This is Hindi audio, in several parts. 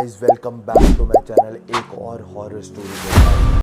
Guys, welcome back to my channel एक और हॉरर स्टोरी के साथ।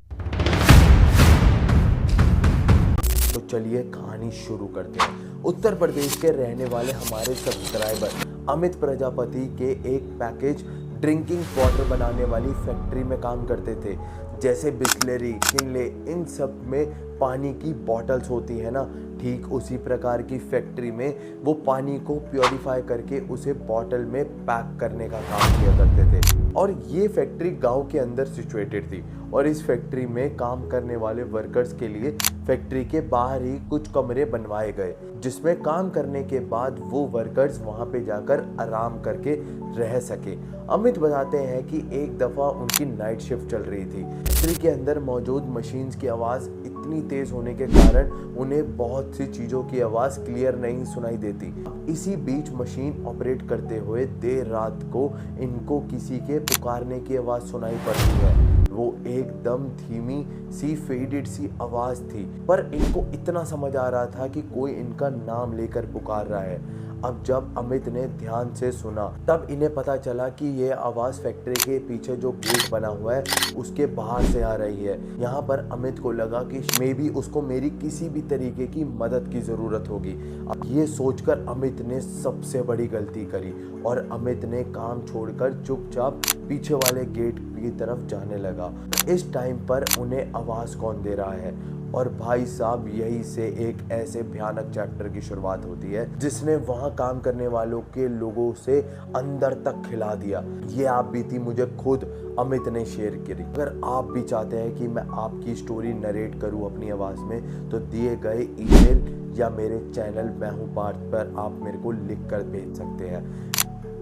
तो चलिए कहानी शुरू करते हैं। उत्तर प्रदेश के रहने वाले हमारे सब्सक्राइबर अमित प्रजापति के एक पैकेज ड्रिंकिंग वाटर बनाने वाली फैक्ट्री में काम करते थे। जैसे बिस्लरी, किनले, इन सब में पानी की बॉटल्स होती है ना, ठीक उसी प्रकार की फैक्ट्री में वो पानी को प्योरीफाई करके उसे बॉटल में पैक करने का काम किया करते थे। और ये फैक्ट्री गांव के अंदर सिचुएटेड थी और इस फैक्ट्री में काम करने वाले वर्कर्स के लिए फैक्ट्री के बाहर ही कुछ कमरे बनवाए गए, जिसमें काम करने के बाद वो वर्कर्स वहां पे जाकर आराम करके रह सके। अमित बताते हैं कि एक दफ़ा उनकी नाइट शिफ्ट चल रही थी। फैक्ट्री के अंदर मौजूद मशीन्स की आवाज़ इतनी तेज़ होने के कारण उन्हें बहुत सी चीज़ों की आवाज़ क्लियर नहीं सुनाई देती। इसी बीच मशीन ऑपरेट करते हुए देर रात को इनको किसी के पुकारने की आवाज़ सुनाई पड़ती है। वो एकदम धीमी सी फेडेड सी आवाज़ थी, पर इनको इतना समझ आ रहा था कि कोई इनका नाम लेकर पुकार रहा है। अब जब अमित ने ध्यान से सुना तब इन्हें पता चला कि ये आवाज़ फैक्ट्री के पीछे जो गेट बना हुआ है उसके बाहर से आ रही है। यहाँ पर अमित को लगा कि मे बी उसको मेरी किसी भी तरीके की मदद की ज़रूरत होगी। अब ये सोचकर अमित ने सबसे बड़ी गलती करी और अमित ने काम छोड़कर चुपचाप पीछे वाले गेट की तरफ जाने लगा। इस टाइम पर उन्हें आवाज़ कौन दे रहा है? और भाई साहब, यही से एक ऐसे भयानक चैप्टर की शुरुआत होती है जिसने वहाँ काम करने वालों के लोगों से अंदर तक खिला दिया। ये आप बीती मुझे खुद अमित ने शेयर करी। अगर आप भी चाहते हैं कि मैं आपकी स्टोरी नरेट करूँ अपनी आवाज़ में, तो दिए गए ईमेल या मेरे चैनल मैं हूँ पार्थ पर आप मेरे को लिख कर भेज सकते हैं।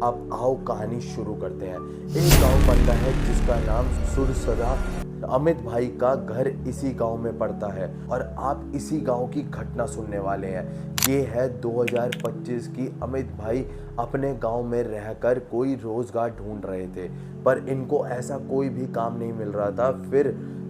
अब आओ कहानी शुरू करते हैं। एक गांव पड़ता है जिसका नाम सुरसदा। अमित भाई का घर इसी गांव में पड़ता है और आप इसी गांव की घटना सुनने वाले हैं। ये है 2025 की। अमित भाई अपने गांव में रहकर कोई रोजगार ढूंढ रहे थे, पर इनको ऐसा कोई भी काम नहीं मिल रहा था। फिर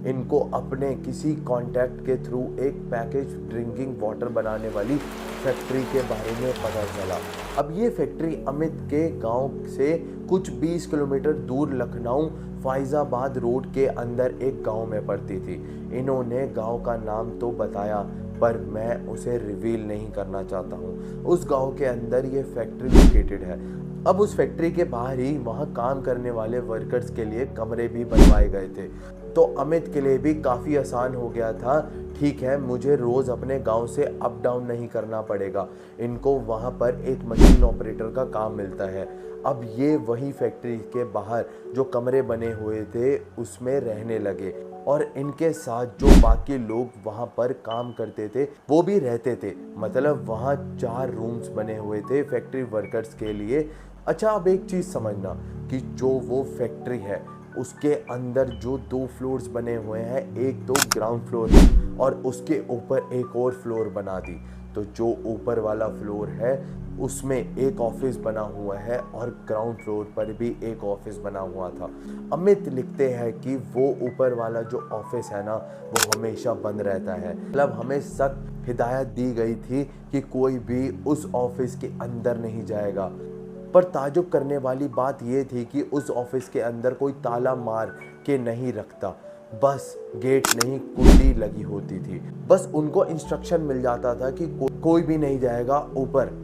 इनको अपने किसी कांटेक्ट के थ्रू एक पैकेज ड्रिंकिंग वाटर बनाने वाली फैक्ट्री के बारे में पता चला। अब ये फैक्ट्री अमित के गांव से कुछ 20 किलोमीटर दूर लखनऊ फैजाबाद रोड के अंदर एक गांव में पड़ती थी। इन्होंने गांव का नाम तो बताया, पर मैं उसे रिवील नहीं करना चाहता हूँ। उस गांव के अंदर ये फैक्ट्री लोकेटेड है। अब उस फैक्ट्री के बाहर ही वहाँ काम करने वाले वर्कर्स के लिए कमरे भी बनवाए गए थे, तो अमित के लिए भी काफ़ी आसान हो गया था। ठीक है, मुझे रोज़ अपने गांव से अप डाउन नहीं करना पड़ेगा। इनको वहाँ पर एक मशीन ऑपरेटर का काम मिलता है। अब ये वही फैक्ट्री के बाहर जो कमरे बने हुए थे उसमें रहने लगे और इनके साथ जो बाकी लोग वहाँ पर काम करते थे वो भी रहते थे। मतलब वहाँ 4 रूम्स बने हुए थे फैक्ट्री वर्कर्स के लिए। अच्छा, अब एक चीज़ समझना कि जो वो फैक्ट्री है उसके अंदर जो 2 फ्लोर्स बने हुए हैं, एक तो ग्राउंड फ्लोर और उसके ऊपर एक और फ्लोर बना दी। तो जो ऊपर वाला फ्लोर है उसमें एक ऑफिस बना हुआ है और ग्राउंड फ्लोर पर भी एक ऑफिस बना हुआ था। अमित लिखते हैं कि वो ऊपर वाला जो ऑफिस है ना, वो हमेशा बंद रहता है। मतलब हमें सख्त हिदायत दी गई थी कि कोई भी उस ऑफिस के अंदर नहीं जाएगा। पर ताजुब करने वाली बात यह थी कि उस ऑफिस के अंदर कोई ताला मार के नहीं रखता, बस गेट नहीं कुंडी लगी होती थी। बस उनको इंस्ट्रक्शन मिल जाता था कि कोई भी नहीं जाएगा ऊपर।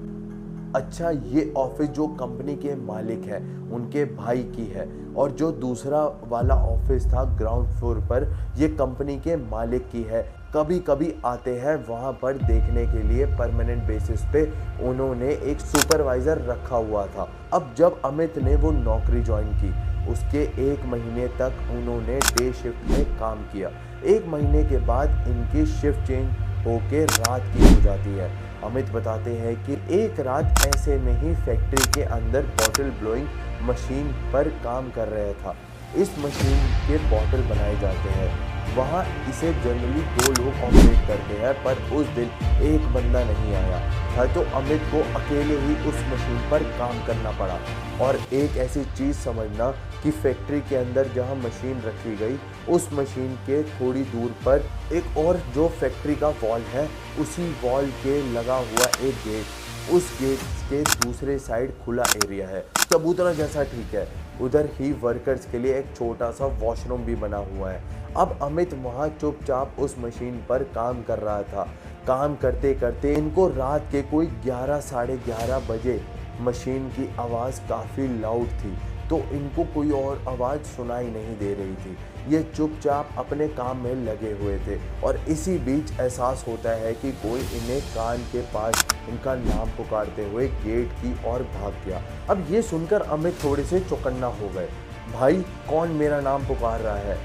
अच्छा, ये ऑफिस जो कंपनी के मालिक है उनके भाई की है और जो दूसरा वाला ऑफिस था ग्राउंड फ्लोर पर, ये कंपनी के मालिक की है। कभी कभी आते हैं वहाँ पर देखने के लिए परमानेंट बेसिस पे। उन्होंने एक सुपरवाइज़र रखा हुआ था। अब जब अमित ने वो नौकरी ज्वाइन की, उसके 1 महीने तक उन्होंने डे शिफ्ट में काम किया। 1 महीने के बाद इनकी शिफ्ट चेंज होके रात की हो जाती है। अमित बताते हैं कि एक रात ऐसे में ही फैक्ट्री के अंदर बॉटल ब्लोइंग मशीन पर काम कर रहा था। इस मशीन के बॉटल बनाए जाते हैं। वहाँ इसे जनरली 2 लोग ऑपरेट करते हैं, पर उस दिन एक बंदा नहीं आया था, तो अमित को अकेले ही उस मशीन पर काम करना पड़ा। और एक ऐसी चीज़ समझना कि फैक्ट्री के अंदर जहाँ मशीन रखी गई, उस मशीन के थोड़ी दूर पर एक और जो फैक्ट्री का वॉल है, उसी वॉल के लगा हुआ एक गेट, उस गेट के दूसरे साइड खुला एरिया है। चबूतरा जैसा, ठीक है, उधर ही वर्कर्स के लिए एक छोटा सा वॉशरूम भी बना हुआ है। अब अमित वहाँ चुपचाप उस मशीन पर काम कर रहा था। काम करते करते इनको रात के कोई 11 साढ़े 11 बजे मशीन की आवाज़ काफ़ी लाउड थी, तो इनको कोई और आवाज़ सुनाई नहीं दे रही थी। ये चुपचाप अपने काम में लगे हुए थे और इसी बीच एहसास होता है कि कोई इन्हें कान के पास इनका नाम पुकारते हुए गेट की ओर भाग गया। अब ये सुनकर अमित थोड़े से चौकन्ना हो गए। भाई कौन मेरा नाम पुकार रहा है?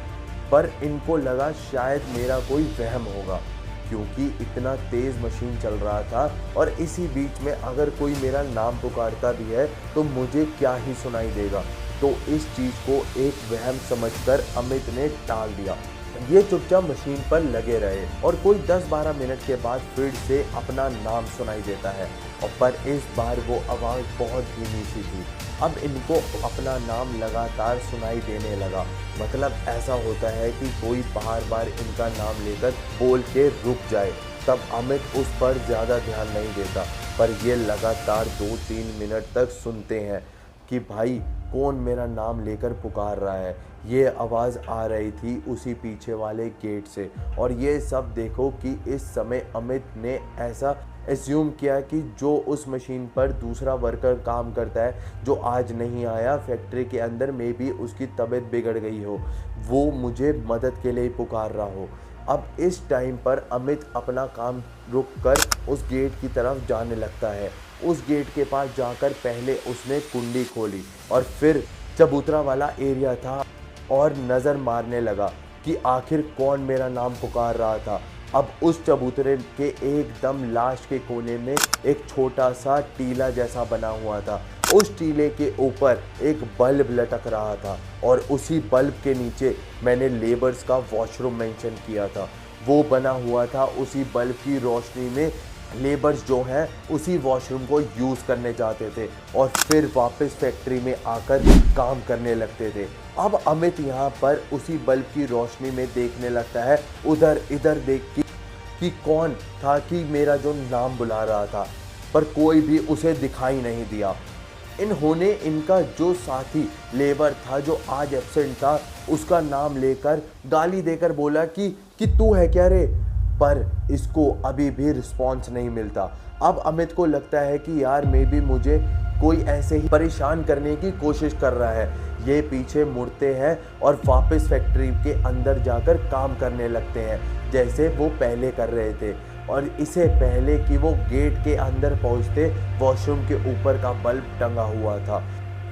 पर इनको लगा शायद मेरा कोई वहम होगा, क्योंकि इतना तेज़ मशीन चल रहा था और इसी बीच में अगर कोई मेरा नाम पुकारता भी है तो मुझे क्या ही सुनाई देगा। तो इस चीज़ को एक वहम समझकर अमित ने टाल दिया। ये चुपचाप मशीन पर लगे रहे और कोई 10-12 मिनट के बाद फिर से अपना नाम सुनाई देता है, और पर इस बार वो आवाज़ बहुत धीमी सी थी। अब इनको अपना नाम लगातार सुनाई देने लगा। मतलब ऐसा होता है कि कोई बार बार इनका नाम लेकर बोल के रुक जाए, तब अमित उस पर ज़्यादा ध्यान नहीं देता। पर ये लगातार 2-3 मिनट तक सुनते हैं कि भाई कौन मेरा नाम लेकर पुकार रहा है। ये आवाज़ आ रही थी उसी पीछे वाले गेट से, और ये सब देखो कि इस समय अमित ने ऐसा एज्यूम किया कि जो उस मशीन पर दूसरा वर्कर काम करता है, जो आज नहीं आया फैक्ट्री के अंदर, में भी उसकी तबीयत बिगड़ गई हो, वो मुझे मदद के लिए पुकार रहा हो। अब इस टाइम पर अमित अपना काम रुक कर उस गेट की तरफ जाने लगता है। उस गेट के पास जाकर पहले उसने कुंडी खोली और फिर चबूतरा वाला एरिया था और नज़र मारने लगा कि आखिर कौन मेरा नाम पुकार रहा था। अब उस चबूतरे के एकदम लास्ट के कोने में एक छोटा सा टीला जैसा बना हुआ था। उस टीले के ऊपर एक बल्ब लटक रहा था और उसी बल्ब के नीचे मैंने लेबर्स का वॉशरूम मेंशन किया था। वो बना हुआ था उसी बल्ब की रोशनी में। लेबर्स जो हैं उसी वॉशरूम को यूज़ करने जाते थे और फिर वापस फैक्ट्री में आकर काम करने लगते थे। अब अमित यहाँ पर उसी बल्ब की रोशनी में देखने लगता है, उधर इधर देख कि कौन था कि मेरा जो नाम बुला रहा था, पर कोई भी उसे दिखाई नहीं दिया। इन्होंने इनका जो साथी लेबर था जो आज एब्सेंट था, उसका नाम लेकर गाली देकर बोला कि तू है क्या रे, पर इसको अभी भी रिस्पॉन्स नहीं मिलता। अब अमित को लगता है कि यार मे बी मुझे कोई ऐसे ही परेशान करने की कोशिश कर रहा है। ये पीछे मुड़ते हैं और वापस फैक्ट्री के अंदर जाकर काम करने लगते हैं जैसे वो पहले कर रहे थे। और इससे पहले कि वो गेट के अंदर पहुंचते, वॉशरूम के ऊपर का बल्ब टंगा हुआ था,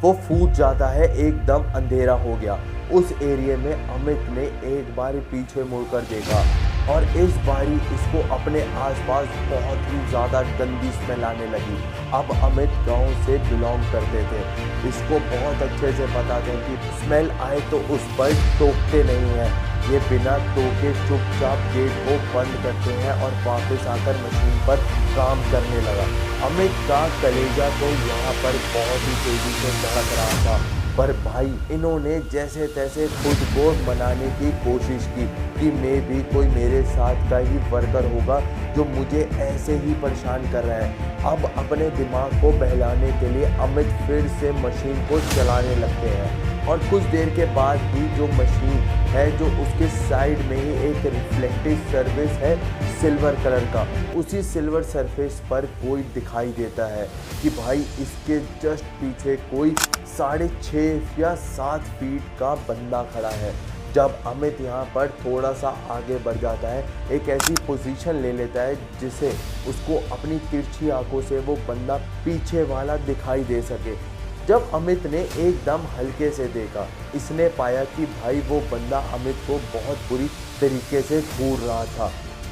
वो फूट जाता है, एकदम अंधेरा हो गया। उस एरिया में अमित ने एक बार पीछे मुड़कर देखा और इस बारी इसको अपने आसपास बहुत ही ज़्यादा गंदी स्मेल आने लगी। अब अमित गांव से बिलोंग करते थे, इसको बहुत अच्छे से पता था कि स्मेल आए तो उस पर टोकते नहीं हैं। ये बिना टोके चुपचाप गेट को बंद करते हैं और वापस आकर मशीन पर काम करने लगा। अमित का कलेजा तो यहाँ पर बहुत ही तेज़ी से धड़क रहा था, पर भाई इन्होंने जैसे तैसे खुद को मनाने की कोशिश की कि मैं भी कोई मेरे साथ का ही वर्कर होगा जो मुझे ऐसे ही परेशान कर रहा है। अब अपने दिमाग को बहलाने के लिए अमित फिर से मशीन को चलाने लगते हैं और कुछ देर के बाद ही जो मशीन है, जो उसके साइड में ही एक रिफ्लेक्टिव सरफेस है सिल्वर कलर का, उसी सिल्वर सरफेस पर कोई दिखाई देता है कि भाई इसके जस्ट पीछे कोई 6.5 या 7 फीट का बंदा खड़ा है। जब अमित यहाँ पर थोड़ा सा आगे बढ़ जाता है, एक ऐसी पोजीशन ले लेता है जिसे उसको अपनी तिरछी आंखों से वो बंदा पीछे वाला दिखाई दे सके। जब अमित ने एकदम हल्के से देखा, इसने पाया कि भाई वो बंदा अमित को बहुत बुरी तरीके से घूर रहा था।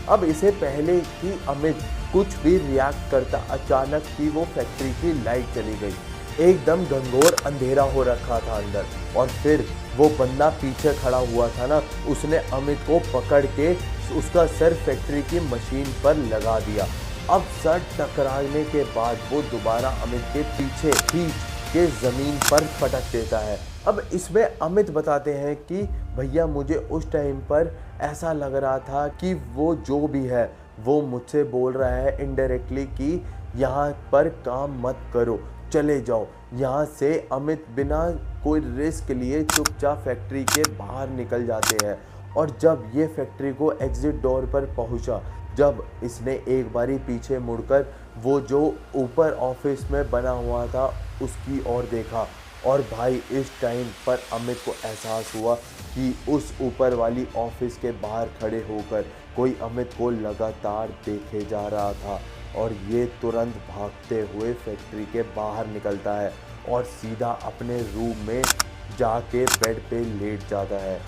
अब इसे पहले कि अमित कुछ भी रिएक्ट करता, अचानक ही वो फैक्ट्री की लाइट चली गई। एकदम घंघोर अंधेरा हो रखा था अंदर, और फिर वो बंदा पीछे खड़ा हुआ था ना, उसने अमित को पकड़ के उसका सर फैक्ट्री की मशीन पर लगा दिया। अब सर टकराने के बाद वो दोबारा अमित के पीछे खींच के ज़मीन पर पटक देता है। अब इसमें अमित बताते हैं कि भैया मुझे उस टाइम पर ऐसा लग रहा था कि वो जो भी है वो मुझसे बोल रहा है इनडायरेक्टली कि यहाँ पर काम मत करो, चले जाओ यहाँ से। अमित बिना कोई रिस्क लिए चुपचाप फैक्ट्री के बाहर निकल जाते हैं। और जब ये फैक्ट्री को एग्जिट डोर पर पहुंचा, जब इसने एक बारी पीछे मुड़कर वो जो ऊपर ऑफिस में बना हुआ था उसकी ओर देखा, और भाई इस टाइम पर अमित को एहसास हुआ कि उस ऊपर वाली ऑफिस के बाहर खड़े होकर कोई अमित को लगातार देखे जा रहा था। और ये तुरंत भागते हुए फैक्ट्री के बाहर निकलता है और सीधा अपने रूम में जाके बेड पे लेट जाता है।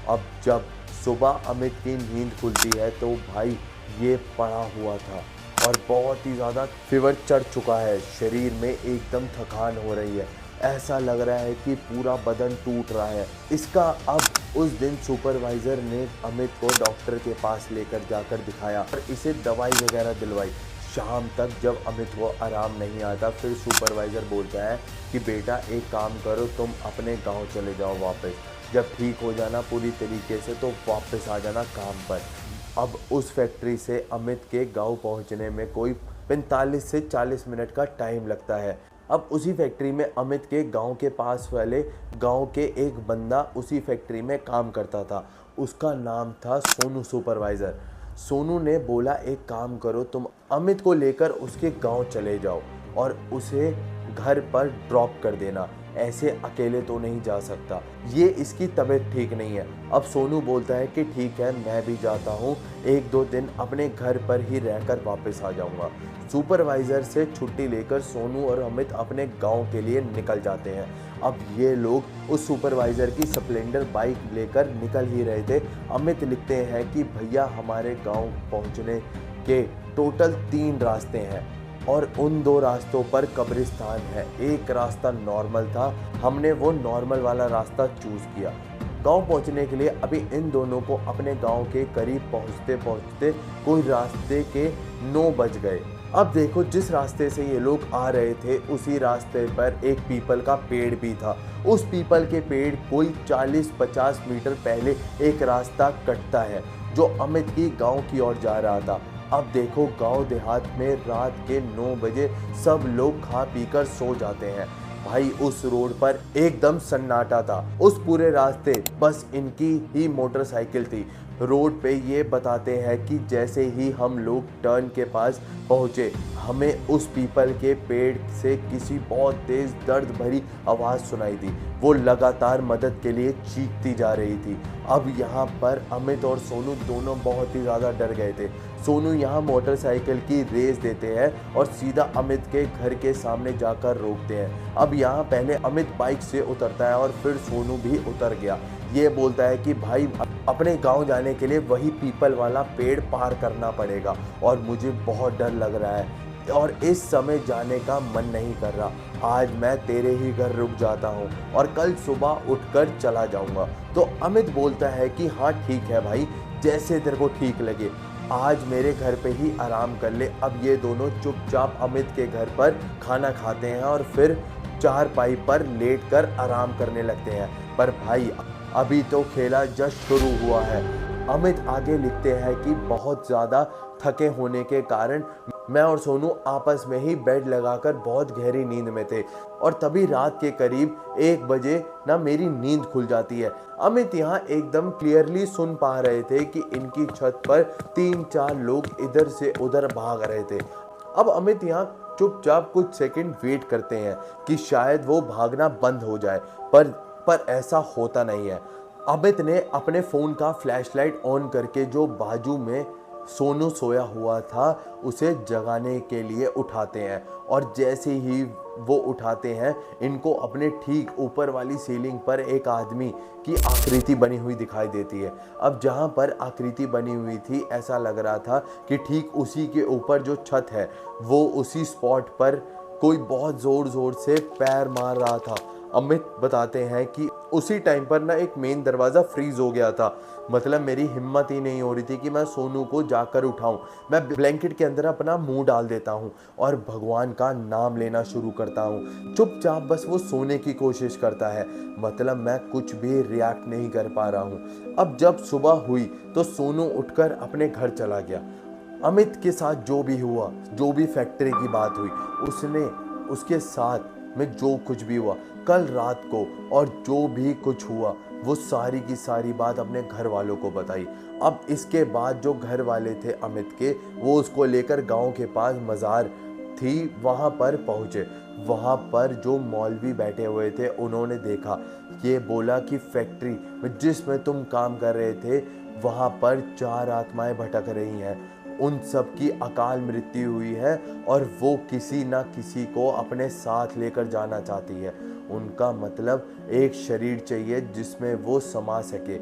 अब जब सुबह अमित की नींद खुलती है तो भाई ये पड़ा हुआ था और बहुत ही ज़्यादा फीवर चढ़ चुका है, शरीर में एकदम थकान हो रही है, ऐसा लग रहा है कि पूरा बदन टूट रहा है इसका। अब उस दिन सुपरवाइज़र ने अमित को डॉक्टर के पास लेकर जाकर दिखाया और इसे दवाई वगैरह दिलवाई। शाम तक जब अमित को आराम नहीं आता, फिर सुपरवाइज़र बोलता है कि बेटा एक काम करो, तुम अपने गांव चले जाओ वापस, जब ठीक हो जाना पूरी तरीके से तो वापस आ जाना काम पर। अब उस फैक्ट्री से अमित के गांव पहुंचने में कोई 45 से 40 मिनट का टाइम लगता है। अब उसी फैक्ट्री में अमित के गांव के पास वाले गांव के एक बंदा उसी फैक्ट्री में काम करता था, उसका नाम था सोनू सुपरवाइज़र। सोनू ने बोला एक काम करो, तुम अमित को लेकर उसके गांव चले जाओ और उसे घर पर ड्रॉप कर देना, ऐसे अकेले तो नहीं जा सकता, ये इसकी तबीयत ठीक नहीं है। अब सोनू बोलता है कि ठीक है मैं भी जाता हूँ, 1-2 दिन अपने घर पर ही रहकर वापस आ जाऊँगा। सुपरवाइज़र से छुट्टी लेकर सोनू और अमित अपने गांव के लिए निकल जाते हैं। अब ये लोग उस सुपरवाइज़र की स्प्लेंडर बाइक लेकर निकल ही रहे थे। अमित लिखते हैं कि भैया हमारे गांव पहुंचने के टोटल 3 रास्ते हैं और उन 2 रास्तों पर कब्रिस्तान है, एक रास्ता नॉर्मल था, हमने वो नॉर्मल वाला रास्ता चूज़ किया। गांव पहुंचने के लिए अभी इन दोनों को अपने गांव के करीब पहुंचते पहुंचते कोई रास्ते के 9 बज गए। अब देखो जिस रास्ते से ये लोग आ रहे थे उसी रास्ते पर एक पीपल का पेड़ भी था। उस पीपल के पेड़ कोई 40-50 मीटर पहले एक रास्ता कटता है जो अमित की गांव की ओर जा रहा था। अब देखो गांव देहात में रात के 9 बजे सब लोग खा पीकर सो जाते हैं। भाई उस रोड पर एकदम सन्नाटा था, उस पूरे रास्ते बस इनकी ही मोटरसाइकिल थी। रोड पे ये बताते हैं कि जैसे ही हम लोग टर्न के पास पहुँचे, हमें उस पीपल के पेड़ से किसी बहुत तेज़ दर्द भरी आवाज़ सुनाई दी, वो लगातार मदद के लिए चीखती जा रही थी। अब यहाँ पर अमित और सोनू दोनों बहुत ही ज़्यादा डर गए थे। सोनू यहाँ मोटरसाइकिल की रेस देते हैं और सीधा अमित के घर के सामने जाकर रोकते हैं। अब यहाँ पहले अमित बाइक से उतरता है और फिर सोनू भी उतर गया। ये बोलता है कि भाई अपने गांव जाने के लिए वही पीपल वाला पेड़ पार करना पड़ेगा और मुझे बहुत डर लग रहा है और इस समय जाने का मन नहीं कर रहा, आज मैं तेरे ही घर रुक जाता हूँ और कल सुबह उठकर चला जाऊँगा। तो अमित बोलता है कि हाँ ठीक है भाई, जैसे तेरे को ठीक लगे, आज मेरे घर पे ही आराम कर ले। अब ये दोनों चुपचाप अमित के घर पर खाना खाते हैं और फिर चारपाई पर लेटकर आराम करने लगते हैं। पर भाई अभी तो खेला जस्ट शुरू हुआ है। अमित आगे लिखते हैं कि बहुत ज़्यादा थके होने के कारण मैं और सोनू आपस में ही बेड लगाकर बहुत गहरी नींद में थे और तभी रात के करीब 1 बजे ना मेरी नींद खुल जाती है। अमित यहाँ एकदम क्लियरली सुन पा रहे थे कि इनकी छत पर 3-4 लोग इधर से उधर भाग रहे थे। अब अमित यहाँ चुपचाप कुछ सेकंड वेट करते हैं कि शायद वो भागना बंद हो जाए, पर ऐसा होता नहीं है। अमित ने अपने फ़ोन का फ्लैशलाइट ऑन करके जो बाजू में सोनू सोया हुआ था उसे जगाने के लिए उठाते हैं और जैसे ही वो उठाते हैं इनको अपने ठीक ऊपर वाली सीलिंग पर एक आदमी की आकृति बनी हुई दिखाई देती है। अब जहाँ पर आकृति बनी हुई थी ऐसा लग रहा था कि ठीक उसी के ऊपर जो छत है वो उसी स्पॉट पर कोई बहुत ज़ोर से पैर मार रहा था। अमित बताते हैं कि उसी टाइम पर ना एक मेन दरवाज़ा फ्रीज हो गया था, मतलब मेरी हिम्मत ही नहीं हो रही थी कि मैं सोनू को जाकर उठाऊं। मैं ब्लैंकेट के अंदर अपना मुंह डाल देता हूं और भगवान का नाम लेना शुरू करता हूं। चुपचाप बस वो सोने की कोशिश करता है, मतलब मैं कुछ भी रिएक्ट नहीं कर पा रहा हूं। अब जब सुबह हुई तो सोनू उठकर अपने घर चला गया। अमित के साथ जो भी हुआ, जो भी फैक्ट्री की बात हुई, उसने उसके साथ में जो कुछ भी हुआ कल रात को और जो भी कुछ हुआ वो सारी की सारी बात अपने घर वालों को बताई। अब इसके बाद जो घर वाले थे अमित के, वो उसको लेकर गांव के पास मज़ार थी वहाँ पर पहुँचे। वहाँ पर जो मौलवी बैठे हुए थे उन्होंने देखा, ये बोला कि फैक्ट्री जिसमें तुम काम कर रहे थे वहाँ पर 4 आत्माएं भटक रही हैं, उन सब की अकाल मृत्यु हुई है और वो किसी ना किसी को अपने साथ लेकर जाना चाहती है। उनका मतलब एक शरीर चाहिए जिसमें वो समा सके।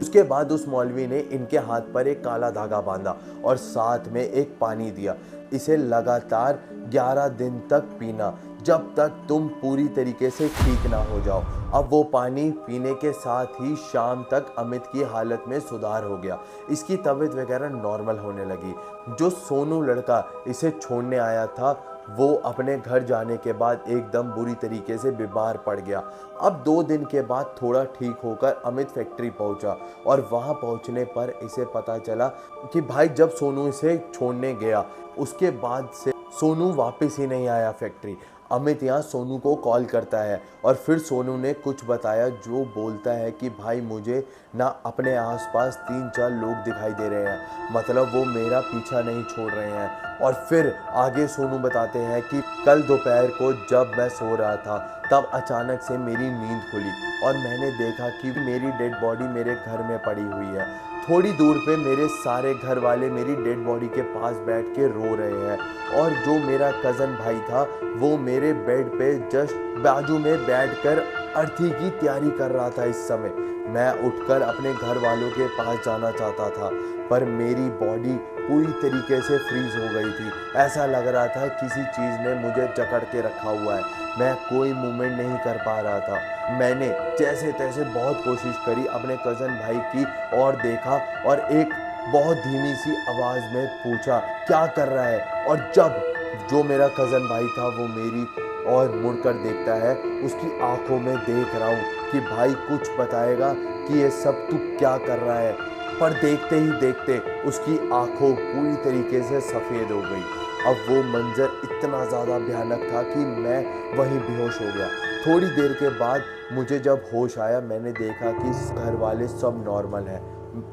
उसके बाद उस मौलवी ने इनके हाथ पर एक काला धागा बांधा और साथ में एक पानी दिया। इसे लगातार 11 दिन तक पीना जब तक तुम पूरी तरीके से ठीक ना हो जाओ। अब वो पानी पीने के साथ ही शाम तक अमित की हालत में सुधार हो गया। इसकी तबीयत वगैरह नॉर्मल होने लगी। जो सोनू लड़का इसे छोड़ने आया था वो अपने घर जाने के बाद एकदम बुरी तरीके से बीमार पड़ गया। अब 2 दिन के बाद थोड़ा ठीक होकर अमित फैक्ट्री पहुंचा और वहां पहुंचने पर इसे पता चला कि भाई जब सोनू इसे छोड़ने गया उसके बाद से सोनू वापस ही नहीं आया फैक्ट्री। अमित यहाँ सोनू को कॉल करता है और फिर सोनू ने कुछ बताया जो बोलता है कि भाई मुझे ना अपने आसपास 3-4 लोग दिखाई दे रहे हैं, मतलब वो मेरा पीछा नहीं छोड़ रहे हैं। और फिर आगे सोनू बताते हैं कि कल दोपहर को जब मैं सो रहा था तब अचानक से मेरी नींद खुली और मैंने देखा कि मेरी डेड बॉडी मेरे घर में पड़ी हुई है। थोड़ी दूर पे मेरे सारे घर वाले मेरी डेड बॉडी के पास बैठ के रो रहे हैं और जो मेरा कज़न भाई था वो मेरे बेड पे जस्ट बाजू में बैठकर अर्थी की तैयारी कर रहा था। इस समय मैं उठकर अपने घर वालों के पास जाना चाहता था पर मेरी बॉडी पूरी तरीके से फ्रीज हो गई थी। ऐसा लग रहा था किसी चीज़ ने मुझे जकड़ के रखा हुआ है, मैं कोई मूवमेंट नहीं कर पा रहा था। मैंने जैसे तैसे बहुत कोशिश करी अपने कज़न भाई की और देखा और एक बहुत धीमी सी आवाज़ में पूछा क्या कर रहा है। और जब जो मेरा कज़न भाई था वो मेरी और मुड़कर देखता है, उसकी आंखों में देख रहा हूँ कि भाई कुछ बताएगा कि ये सब तू क्या कर रहा है। पर देखते ही देखते उसकी आंखों पूरी तरीके से सफ़ेद हो गई। अब वो मंजर इतना ज़्यादा भयानक था कि मैं वहीं बेहोश हो गया। थोड़ी देर के बाद मुझे जब होश आया मैंने देखा कि घर वाले सब नॉर्मल हैं।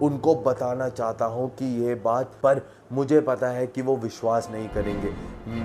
उनको बताना चाहता हूँ कि ये बात, पर मुझे पता है कि वो विश्वास नहीं करेंगे।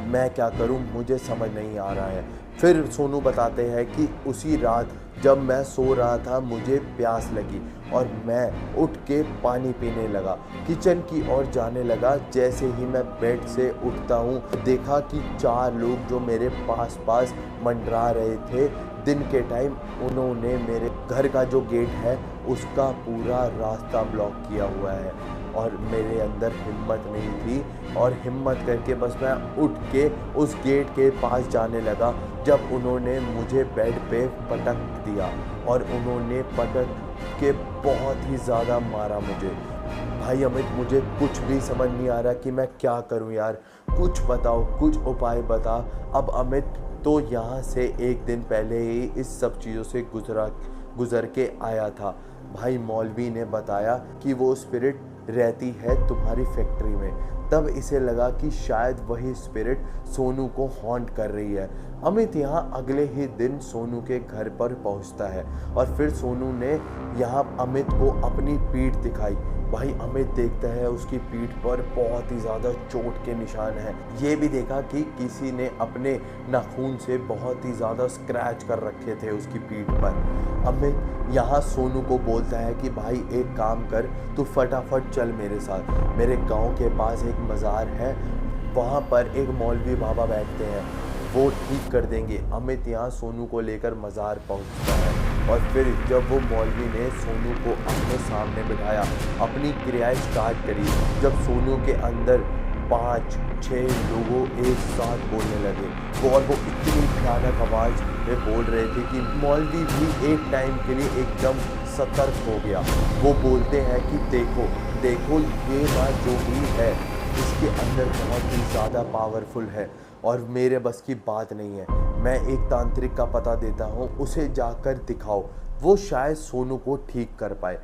मैं क्या करूँ मुझे समझ नहीं आ रहा है। फिर सोनू बताते हैं कि उसी रात जब मैं सो रहा था मुझे प्यास लगी और मैं उठ के पानी पीने लगा, किचन की ओर जाने लगा। जैसे ही मैं बेड से उठता हूँ देखा कि 4 लोग जो मेरे पास मंडरा रहे थे दिन के टाइम, उन्होंने मेरे घर का जो गेट है उसका पूरा रास्ता ब्लॉक किया हुआ है। और मेरे अंदर हिम्मत नहीं थी और हिम्मत करके बस मैं उठ के उस गेट के पास जाने लगा जब उन्होंने मुझे बेड पे पटक दिया और उन्होंने पटक के बहुत ही ज़्यादा मारा मुझे। भाई अमित मुझे कुछ भी समझ नहीं आ रहा कि मैं क्या करूं यार, कुछ बताओ, कुछ उपाय बता। अब अमित तो यहाँ से 1 दिन पहले ही इस सब चीज़ों से गुज़र के आया था। भाई मौलवी ने बताया कि वो स्पिरिट रहती है तुम्हारी फैक्ट्री में। तब इसे लगा कि शायद वही स्पिरिट सोनू को हॉन्ट कर रही है। अमित यहाँ अगले ही दिन सोनू के घर पर पहुँचता है और फिर सोनू ने यहाँ अमित को अपनी पीठ दिखाई। भाई अमित देखता है उसकी पीठ पर बहुत ही ज़्यादा चोट के निशान हैं। ये भी देखा कि किसी ने अपने नाखून से बहुत ही ज़्यादा स्क्रैच कर रखे थे उसकी पीठ पर। अमित यहाँ सोनू को बोलता है कि भाई एक काम कर, तू फटाफट चल मेरे साथ। मेरे गांव के पास एक मज़ार है, वहाँ पर एक मौलवी बाबा बैठते हैं, वो ठीक कर देंगे। अमित यहाँ सोनू को लेकर मज़ार पहुँचता है और फिर जब वो मौलवी ने सोनू को अपने सामने बिठाया, अपनी क्रियाएं स्टार्ट करी। जब सोनू के अंदर 5-6 लोगों एक साथ बोलने लगे और वो इतनी भयानक आवाज़ में बोल रहे थे कि मौलवी भी एक टाइम के लिए एकदम सतर्क हो गया। वो बोलते हैं कि देखो देखो ये बात जो भी है इसके अंदर बहुत ही ज़्यादा पावरफुल है और मेरे बस की बात नहीं है। मैं एक तांत्रिक का पता देता हूँ, उसे जाकर दिखाओ, वो शायद सोनू को ठीक कर पाए।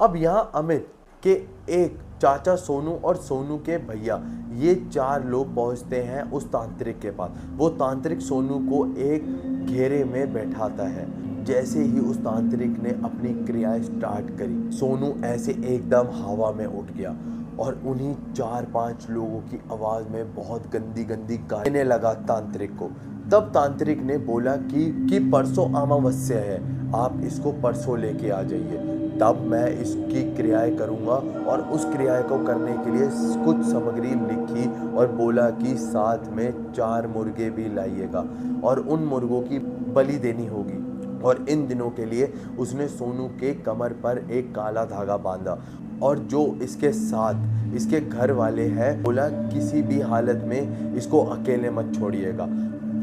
अब यहाँ अमित के एक चाचा सोनू और सोनू के भैया, ये 4 लोग पहुंचते हैं उस तांत्रिक के पास। वो तांत्रिक सोनू को एक घेरे में बैठाता है। जैसे ही उस तांत्रिक ने अपनी क्रियाएं स्टार्ट करी, सोनू ऐसे एकदम हवा में उठ गया और उन्हीं 4-5 लोगों की आवाज़ में बहुत गंदी गंदी गाने लगा तांत्रिक को। तब तांत्रिक ने बोला कि परसों अमावस्या है, आप इसको परसों लेके आ जाइए। तब मैं इसकी क्रियाएं करूंगा और उस क्रिया को करने के लिए कुछ सामग्री लिखी और बोला कि साथ में 4 मुर्गे भी लाइएगा और उन मुर्गों की बलि देनी होगी। और इन दिनों के लिए उसने सोनू के कमर पर एक काला धागा बांधा और जो इसके साथ इसके घर वाले हैं, बोला किसी भी हालत में इसको अकेले मत छोड़िएगा,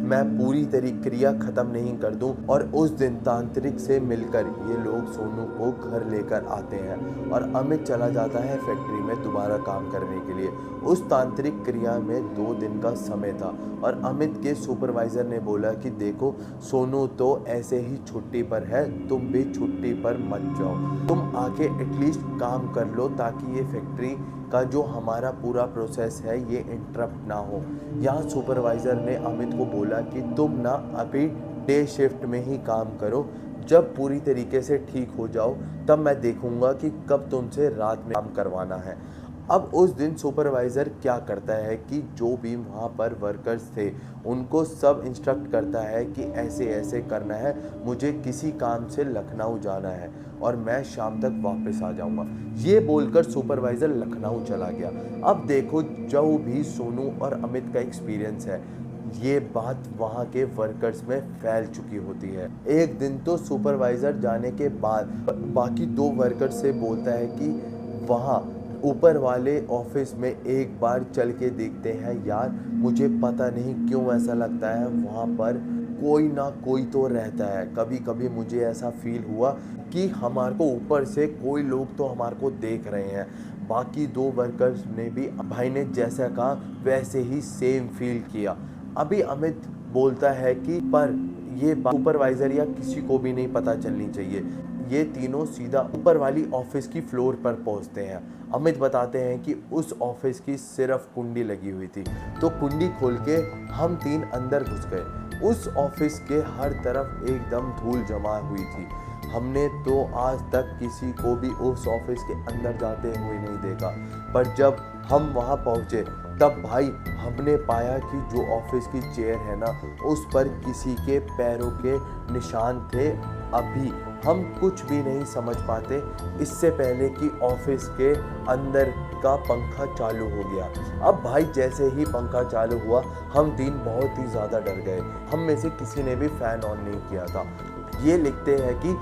मैं पूरी क्रिया खत्म नहीं कर दूं। और उस दिन तांत्रिक से मिलकर ये लोग सोनू को घर लेकर आते हैं और अमित चला जाता है फैक्ट्री में दोबारा काम करने के लिए। उस तांत्रिक क्रिया में 2 दिन का समय था और अमित के सुपरवाइजर ने बोला कि देखो, सोनू तो ऐसे ही छुट्टी पर है, तुम भी छुट्टी पर मत जाओ, तुम आके एटलीस्ट काम कर लो ताकि ये फैक्ट्री का जो हमारा पूरा प्रोसेस है ये इंटरप्ट ना हो। यहाँ सुपरवाइज़र ने अमित को बोला कि तुम ना अभी डे शिफ्ट में ही काम करो, जब पूरी तरीके से ठीक हो जाओ तब मैं देखूंगा कि कब तुमसे रात में काम करवाना है। अब उस दिन सुपरवाइज़र क्या करता है कि जो भी वहाँ पर वर्कर्स थे उनको सब इंस्ट्रक्ट करता है कि ऐसे ऐसे करना है, मुझे किसी काम से लखनऊ जाना है और मैं शाम तक वापस आ जाऊंगा। ये बोलकर सुपरवाइज़र लखनऊ चला गया। अब देखो, जो भी सोनू और अमित का एक्सपीरियंस है, ये बात वहाँ के वर्कर्स में फैल चुकी होती है। एक दिन तो सुपरवाइज़र जाने के बाद बाकी 2 वर्कर्स से बोलता है कि वहाँ ऊपर वाले ऑफिस में एक बार चल के देखते हैं यार, मुझे पता नहीं क्यों ऐसा लगता है वहाँ पर कोई ना कोई तो रहता है। कभी कभी मुझे ऐसा फील हुआ कि हमारे को ऊपर से कोई लोग तो हमारे को देख रहे हैं। बाकी 2 वर्कर्स ने भी भाई ने जैसा कहा वैसे ही सेम फील किया। अभी अमित बोलता है कि पर ये सुपरवाइज़र या किसी को भी नहीं पता चलनी चाहिए। ये तीनों सीधा ऊपर वाली ऑफिस की फ्लोर पर पहुंचते हैं। अमित बताते हैं कि उस ऑफिस की सिर्फ कुंडी लगी हुई थी, तो कुंडी खोल के हम 3 अंदर घुस गए। उस ऑफिस के हर तरफ एकदम धूल जमा हुई थी। हमने तो आज तक किसी को भी उस ऑफिस के अंदर जाते हुए नहीं देखा, पर जब हम वहां पहुंचे तब भाई हमने पाया कि जो ऑफिस की चेयर है ना, उस पर किसी के पैरों के निशान थे। अभी हम कुछ भी नहीं समझ पाते इससे पहले कि ऑफिस के अंदर का पंखा चालू हो गया। अब भाई जैसे ही पंखा चालू हुआ, हम 3 बहुत ही ज़्यादा डर गए। हम में से किसी ने भी फ़ैन ऑन नहीं किया था। ये लिखते हैं कि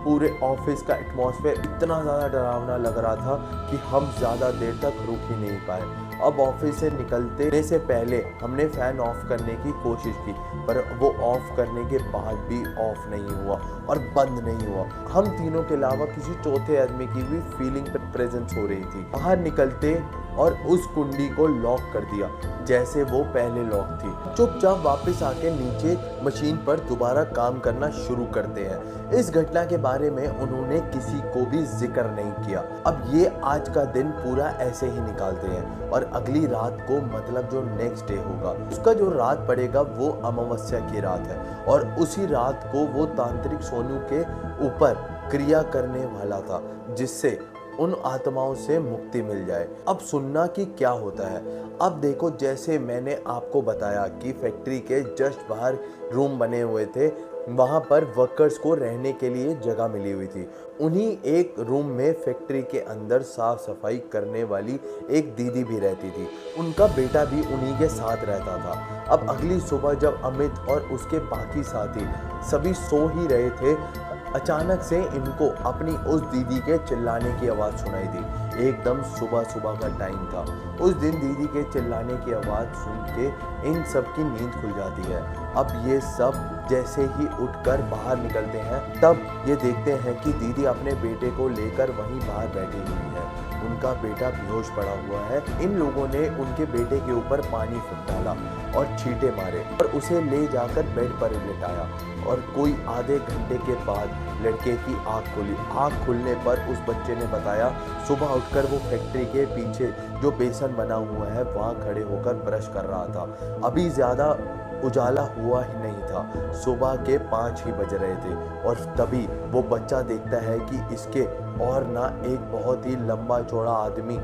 पूरे ऑफिस का एटमॉस्फेयर इतना ज़्यादा डरावना लग रहा था कि हम ज़्यादा देर तक रुक ही नहीं पाए। अब ऑफिस से निकलते से पहले हमने फ़ैन ऑफ करने की कोशिश की, पर वो ऑफ करने के बाद भी ऑफ नहीं हुआ और बंद नहीं हुआ। हम तीनों के अलावा किसी चौथे आदमी की भी फीलिंग प्रेजेंस हो रही थी। बाहर निकलते और उस कुंडी को लॉक कर दिया जैसे वो पहले लॉक थी। चुपचाप वापस आके नीचे मशीन पर दोबारा काम करना शुरू करते हैं। इस घटना के बारे में उन्होंने किसी को भी जिक्र नहीं किया। अब ये आज का दिन पूरा ऐसे ही निकालते हैं और अगली रात को, मतलब जो नेक्स्ट डे होगा, उसका जो रात पड़ेगा वो अमावस्या की रात है और उसी रात को वो तांत्रिक सोनू के ऊपर क्रिया करने वाला था जिससे उन आत्माओं से मुक्ति मिल जाए। अब सुनना कि क्या होता है। अब देखो, जैसे मैंने आपको बताया कि फैक्ट्री के जस्ट बाहर रूम बने हुए थे, वहाँ पर वर्कर्स को रहने के लिए जगह मिली हुई थी। उन्हीं एक रूम में फैक्ट्री के अंदर साफ सफाई करने वाली एक दीदी भी रहती थी। उनका बेटा भी उन्हीं के साथ रहता था। अब अगली सुबह जब अमित और उसके बाकी साथी सभी सो ही रहे थे, अचानक से इनको अपनी उस दीदी के चिल्लाने की आवाज़ सुनाई दी। एकदम सुबह सुबह का टाइम था। उस दिन दीदी के चिल्लाने की आवाज़ सुन के इन सब की नींद खुल जाती है। अब ये सब जैसे ही उठकर बाहर निकलते हैं, तब ये देखते हैं कि दीदी अपने बेटे को लेकर वहीं बाहर बैठी हुई है। उनका बेटा बेहोश पड़ा हुआ है। इन लोगों ने उनके बेटे के ऊपर पानी फेंक डाला और छींटे मारे और उसे ले जाकर बेड पर लिटाया और कोई आधे घंटे के बाद लड़के की आँख खुली। आँख खुलने पर उस बच्चे ने बताया सुबह उठकर वो फैक्ट्री के पीछे जो बेसन बना हुआ है वहाँ खड़े होकर ब्रश कर रहा था। अभी ज़्यादा उजाला हुआ ही नहीं था, सुबह के 5 ही बज रहे थे और तभी वो बच्चा देखता है कि इसके और ना एक बहुत ही लंबा चौड़ा आदमी,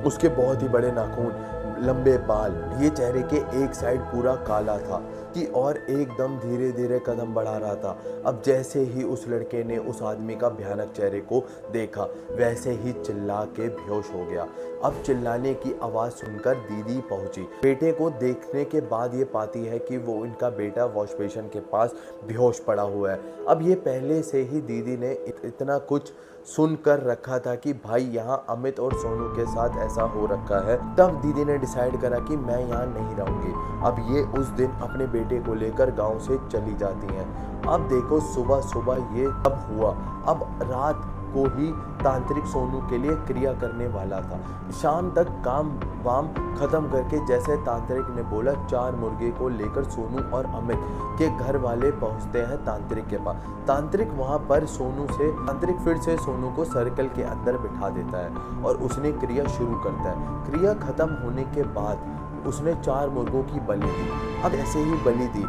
उसके बहुत ही बड़े नाखून, लंबे बाल, ये चेहरे के एक साइड पूरा काला था कि और एकदम धीरे धीरे कदम बढ़ा रहा था। अब जैसे ही उस लड़के ने उस आदमी का भयानक चेहरे को देखा वैसे ही चिल्ला के बेहोश हो गया। अब चिल्लाने की आवाज़ सुनकर दीदी पहुंची। बेटे को देखने के बाद ये पाती है कि वो इनका बेटा वॉश बेसिन के पास बेहोश पड़ा हुआ है। अब ये पहले से ही दीदी ने इतना कुछ सुन कर रखा था कि भाई यहाँ अमित और सोनू के साथ ऐसा हो रखा है। तब दीदी ने डिसाइड करा कि मैं यहाँ नहीं रहूँगी। अब ये उस दिन अपने बेटे को लेकर गांव से चली जाती हैं। अब देखो सुबह सुबह ये अब हुआ। अब रात को ही तांत्रिक सोनू के लिए क्रिया करने वाला था। शाम तक काम वाम खत्म करके जैसे तांत्रिक ने बोला 4 मुर्गे को लेकर सोनू और अमित के घर वाले पहुंचते हैं तांत्रिक के पास। तांत्रिक वहां पर तांत्रिक फिर से सोनू को सर्कल के अंदर बिठा देता है और उसने क्रिया शुरू करता है। क्रिया खत्म होने के बाद उसने 4 मुर्गों की बलि दी। अब ऐसे ही बलि दी,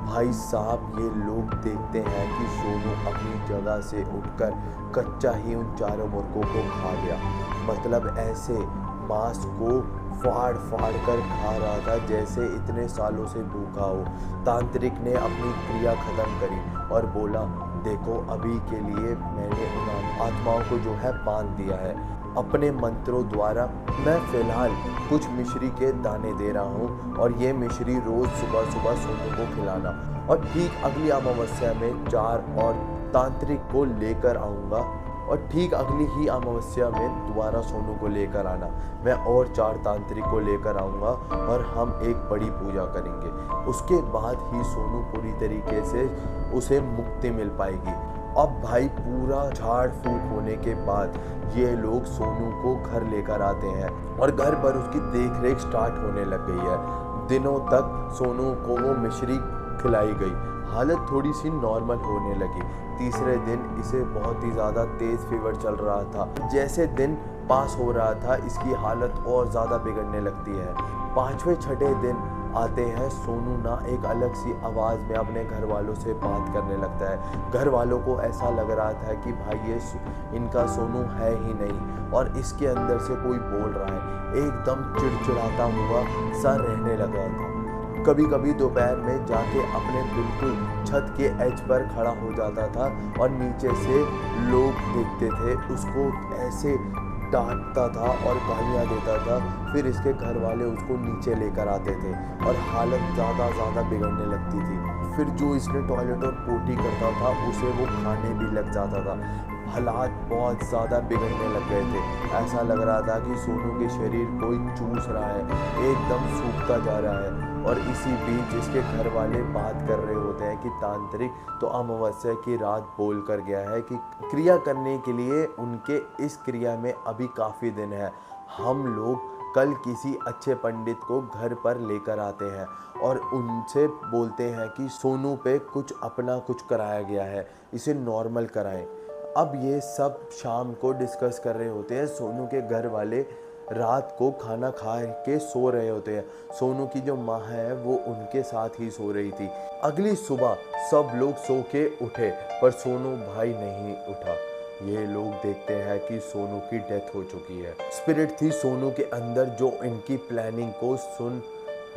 भाई साहब ये लोग देखते हैं कि सोनू अपनी जगह से उठकर कच्चा ही उन 4 मुर्गों को खा गया। मतलब ऐसे मांस को फाड़ फाड़ कर खा रहा था जैसे इतने सालों से भूखा हो। तांत्रिक ने अपनी क्रिया खत्म करी और बोला देखो अभी के लिए मैंने उन आत्माओं को जो है बांध दिया है अपने मंत्रों द्वारा। मैं फिलहाल कुछ मिश्री के दाने दे रहा हूँ और ये मिश्री रोज सुबह सुबह सोनू को खिलाना और ठीक अगली अमावस्या में 4 और तांत्रिक को लेकर आऊँगा और ठीक अगली ही अमावस्या में दोबारा सोनू को लेकर आना। मैं और 4 तांत्रिक को लेकर आऊँगा और हम एक बड़ी पूजा करेंगे। उसके बाद ही सोनू पूरी तरीके से उसे मुक्ति मिल पाएगी। अब भाई पूरा झाड़ फूक होने के बाद ये लोग सोनू को घर लेकर आते हैं और घर पर उसकी देख रेख स्टार्ट होने लग गई है। दिनों तक सोनू को वो मिश्री खिलाई गई, हालत थोड़ी सी नॉर्मल होने लगी। तीसरे दिन इसे बहुत ही ज़्यादा तेज़ फीवर चल रहा था। जैसे दिन पास हो रहा था इसकी हालत और ज़्यादा बिगड़ने लगती है। 5वें 6ठे दिन आते हैं, सोनू ना एक अलग सी आवाज़ में अपने घर वालों से बात करने लगता है। घर वालों को ऐसा लग रहा था कि भाई ये इनका सोनू है ही नहीं और इसके अंदर से कोई बोल रहा है। एकदम चिड़चिड़ाता हुआ सा रहने लगा था। कभी कभी दोपहर में जाके अपने बिल्कुल छत के एज पर खड़ा हो जाता था और नीचे से लोग देखते थे उसको ऐसे डांटता था और गालियाँ देता था। फिर इसके घर वाले उसको नीचे लेकर आते थे और हालत ज़्यादा बिगड़ने लगती थी। फिर जो इसने टॉयलेट और पोटी करता था उसे वो खाने भी लग जाता था। हालात बहुत ज़्यादा बिगड़ने लग गए थे। ऐसा लग रहा था कि सोनू के शरीर कोई चूस रहा है, एकदम सूखता जा रहा है। और इसी बीच इसके घर वाले बात कर रहे होते हैं कि तांत्रिक तो अमावस्या की रात बोल कर गया है कि क्रिया करने के लिए उनके इस क्रिया में अभी काफ़ी दिन है। हम लोग कल किसी अच्छे पंडित को घर पर लेकर आते हैं और उनसे बोलते हैं कि सोनू पे कुछ कराया गया है, इसे नॉर्मल कराएं। अब ये सब शाम को डिस्कस कर रहे होते हैं। सोनू के घर वाले रात को खाना खा के सो रहे होते हैं। सोनू की जो माँ है वो उनके साथ ही सो रही थी। अगली सुबह सब लोग सो के उठे पर सोनू भाई नहीं उठा। ये लोग देखते हैं कि सोनू की डेथ हो चुकी है। स्पिरिट थी सोनू के अंदर जो इनकी प्लानिंग को सुन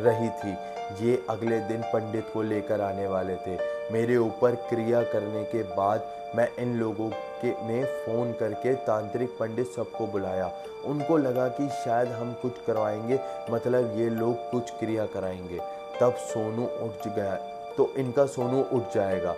रही थी। ये अगले दिन पंडित को लेकर आने वाले थे। मेरे ऊपर क्रिया करने के बाद मैं इन लोगों ने फ़ोन करके तांत्रिक पंडित सबको बुलाया। उनको लगा कि शायद हम कुछ करवाएंगे, मतलब ये लोग कुछ क्रिया कराएंगे। तब सोनू उठ गया तो इनका सोनू उठ जाएगा।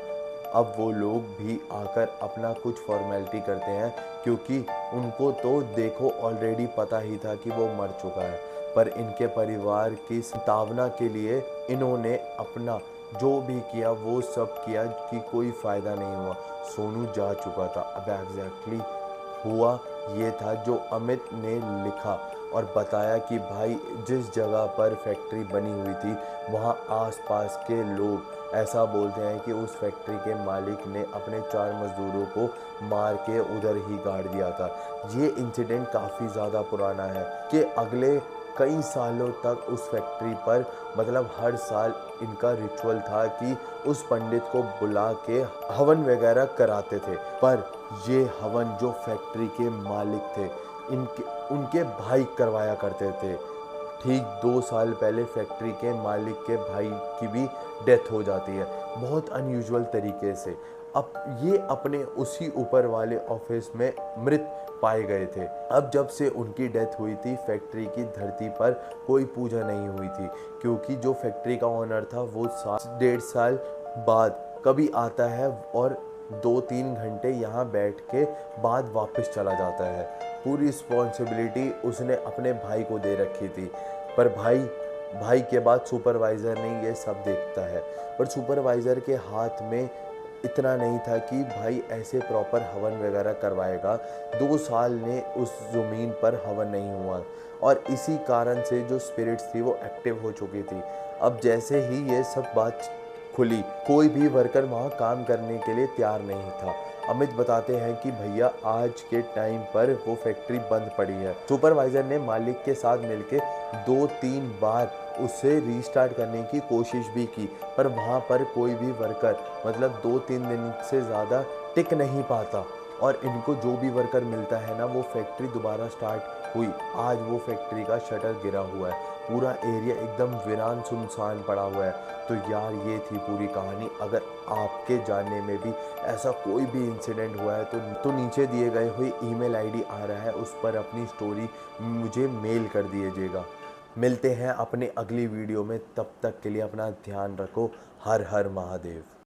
अब वो लोग भी आकर अपना कुछ फॉर्मेलिटी करते हैं क्योंकि उनको तो देखो ऑलरेडी पता ही था कि वो मर चुका है। पर इनके परिवार की संतावना के लिए इन्होंने अपना जो भी किया वो सब किया कि कोई फ़ायदा नहीं हुआ। सोनू जा चुका था। अब एग्जैक्टली हुआ ये था जो अमित ने लिखा और बताया कि भाई जिस जगह पर फैक्ट्री बनी हुई थी वहाँ आसपास के लोग ऐसा बोलते हैं कि उस फैक्ट्री के मालिक ने अपने 4 मज़दूरों को मार के उधर ही गाड़ दिया था। ये इंसिडेंट काफ़ी ज़्यादा पुराना है कि अगले कई सालों तक उस फैक्ट्री पर मतलब हर साल इनका रिचुअल था कि उस पंडित को बुला के हवन वगैरह कराते थे। पर ये हवन जो फैक्ट्री के मालिक थे इनके उनके भाई करवाया करते थे। ठीक 2 साल पहले फैक्ट्री के मालिक के भाई की भी डेथ हो जाती है बहुत अनयूजुअल तरीके से। अब ये अपने उसी ऊपर वाले ऑफिस में मृत पाए गए थे। अब जब से उनकी डेथ हुई थी फैक्ट्री की धरती पर कोई पूजा नहीं हुई थी, क्योंकि जो फैक्ट्री का ओनर था वो 1.5 साल बाद कभी आता है और 2-3 घंटे यहाँ बैठ के बाद वापस चला जाता है। पूरी रिस्पॉन्सिबिलिटी उसने अपने भाई को दे रखी थी, पर भाई के बाद सुपरवाइज़र ने ये सब देखता है। पर सुपरवाइज़र के हाथ में इतना नहीं था कि भाई ऐसे प्रॉपर हवन वगैरह करवाएगा। 2 साल ने उस ज़मीन पर हवन नहीं हुआ और इसी कारण से जो स्पिरिट्स थी वो एक्टिव हो चुकी थी। अब जैसे ही ये सब बात खुली, कोई भी वर्कर वहाँ काम करने के लिए तैयार नहीं था। अमित बताते हैं कि भैया आज के टाइम पर वो फैक्ट्री बंद पड़ी है। सुपरवाइज़र ने मालिक के साथ मिलके 2-3 बार उसे रीस्टार्ट करने की कोशिश भी की, पर वहाँ पर कोई भी वर्कर मतलब 2-3 दिन से ज़्यादा टिक नहीं पाता और इनको जो भी वर्कर मिलता है ना वो फैक्ट्री दोबारा स्टार्ट हुई। आज वो फैक्ट्री का शटर गिरा हुआ है, पूरा एरिया एकदम वीरान सुनसान पड़ा हुआ है। तो यार ये थी पूरी कहानी। अगर आपके जानने में भी ऐसा कोई भी इंसिडेंट हुआ है तो नीचे दिए गए हुए ईमेल आईडी आ रहा है, उस पर अपनी स्टोरी मुझे मेल कर दीजिएगा। मिलते हैं अपने अगली वीडियो में, तब तक के लिए अपना ध्यान रखो। हर हर महादेव।